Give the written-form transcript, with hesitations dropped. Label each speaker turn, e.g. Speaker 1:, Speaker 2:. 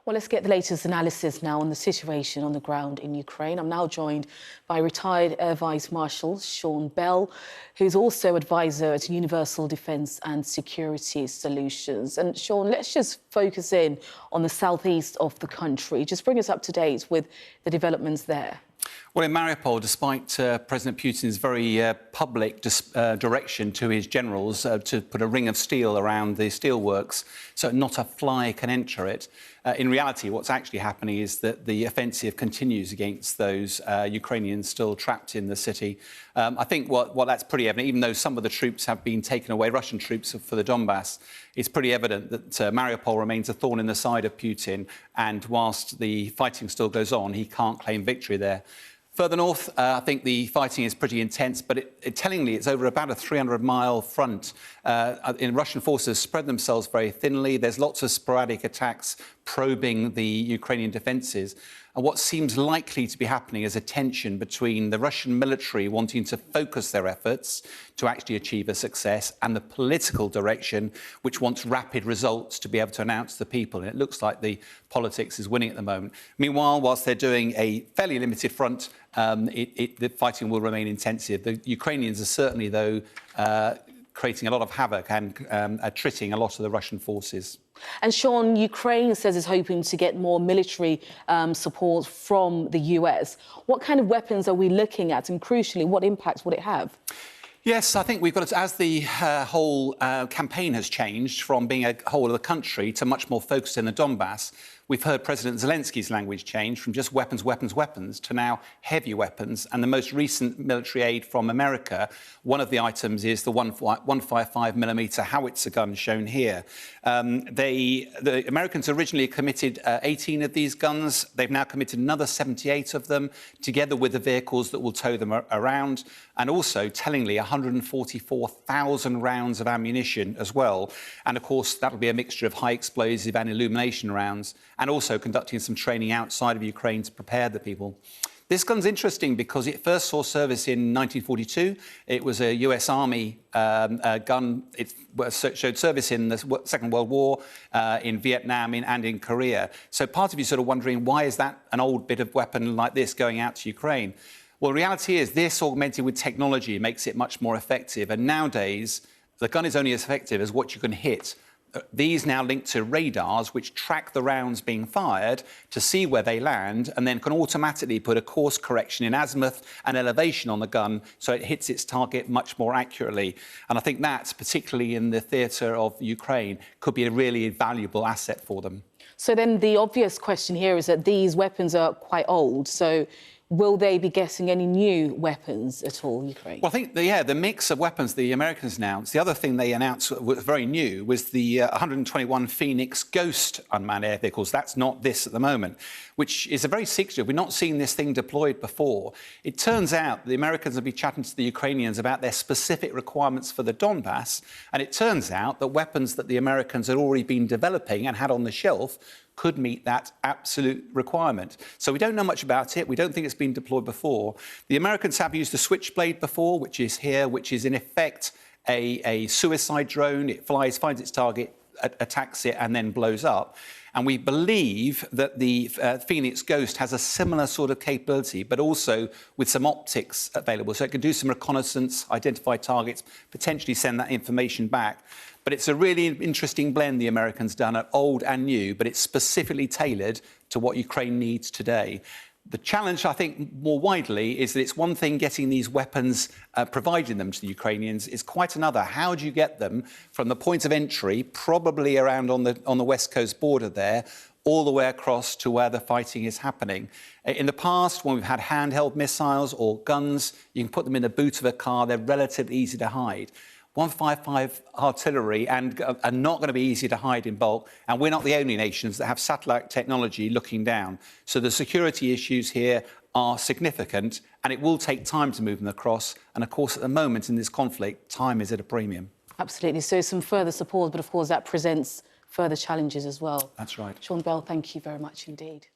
Speaker 1: Well, let's get the latest analysis now on the situation on the ground in Ukraine. I'm now joined by retired Air Vice Marshal Sean Bell, who's also advisor at Universal Defence and Security Solutions. And Sean, let's just focus in on the southeast of the country. Just bring us up to date with the developments there.
Speaker 2: Well, in Mariupol, despite President Putin's very public direction to his generals to put a ring of steel around the steelworks so not a fly can enter it, in reality, what's actually happening is that the offensive continues against those Ukrainians still trapped in the city. I think what that's pretty evident, even though some of the troops have been taken away, Russian troops for the Donbass, it's pretty evident that Mariupol remains a thorn in the side of Putin, and whilst the fighting still goes on, he can't claim victory there. Further north, I think the fighting is pretty intense, but tellingly, it's over about a 300-mile front. Russian forces spread themselves very thinly. There's lots of sporadic attacks probing the Ukrainian defences. And what seems likely to be happening is a tension between the Russian military wanting to focus their efforts to actually achieve a success and the political direction which wants rapid results to be able to announce to the people. And it looks like the politics is winning at the moment. Meanwhile, whilst they're doing a fairly limited front, the fighting will remain intensive. The Ukrainians are certainly, though, creating a lot of havoc and attriting a lot of the Russian forces.
Speaker 1: And Sean, Ukraine says it's hoping to get more military support from the US. What kind of weapons are we looking at? And crucially, what impact would it have?
Speaker 2: Yes, I think we've got to, as the whole campaign has changed from being a whole of the country to much more focused in the Donbass, we've heard President Zelensky's language change from just weapons, weapons, weapons to now heavy weapons. And the most recent military aid from America, one of the items is the 155mm howitzer gun shown here. The Americans originally committed 18 of these guns. They've now committed another 78 of them, together with the vehicles that will tow them around, and also, tellingly, 144,000 rounds of ammunition as well. And, of course, that'll be a mixture of high explosive and illumination rounds, and also conducting some training outside of Ukraine to prepare the people. This gun's interesting because it first saw service in 1942. It was a US Army gun. It showed service in the Second World War, in Vietnam and in Korea. So part of you sort of wondering, why is that an old bit of weapon like this going out to Ukraine? Well, the reality is this, augmented with technology, makes it much more effective. And nowadays, the gun is only as effective as what you can hit. These now link to radars which track the rounds being fired to see where they land, and then can automatically put a course correction in azimuth and elevation on the gun so it hits its target much more accurately. And I think that, particularly in the theatre of Ukraine, could be a really valuable asset for them.
Speaker 1: So then the obvious question here is that these weapons are quite old. So will they be getting any new weapons at all, Ukraine?
Speaker 2: Well, I think, the mix of weapons the Americans announced, the other thing they announced was very new, was the 121 Phoenix Ghost unmanned air vehicles. That's not this at the moment, which is a very secretive. We've not seen this thing deployed before. It turns out the Americans have been chatting to the Ukrainians about their specific requirements for the Donbass, and it turns out that weapons that the Americans had already been developing and had on the shelf could meet that absolute requirement. So we don't know much about it. We don't think it's been deployed before. The Americans have used the Switchblade before, which is here, which is in effect a suicide drone. It flies, finds its target, attacks it, and then blows up. And we believe that the Phoenix Ghost has a similar sort of capability, but also with some optics available. So it can do some reconnaissance, identify targets, potentially send that information back. But it's a really interesting blend the Americans done at old and new, but it's specifically tailored to what Ukraine needs today. The challenge, I think, more widely, is that it's one thing getting these weapons, providing them to the Ukrainians, is quite another. How do you get them from the point of entry, probably around on the West Coast border there, all the way across to where the fighting is happening? In the past, when we've had handheld missiles or guns, you can put them in the boot of a car. They're relatively easy to hide. 155 artillery and are not going to be easy to hide in bulk. And we're not the only nations that have satellite technology looking down. So the security issues here are significant, and it will take time to move them across. And of course, at the moment in this conflict, time is at a premium.
Speaker 1: Absolutely. So some further support, but of course that presents further challenges as well.
Speaker 2: That's right.
Speaker 1: Sean Bell, thank you very much indeed.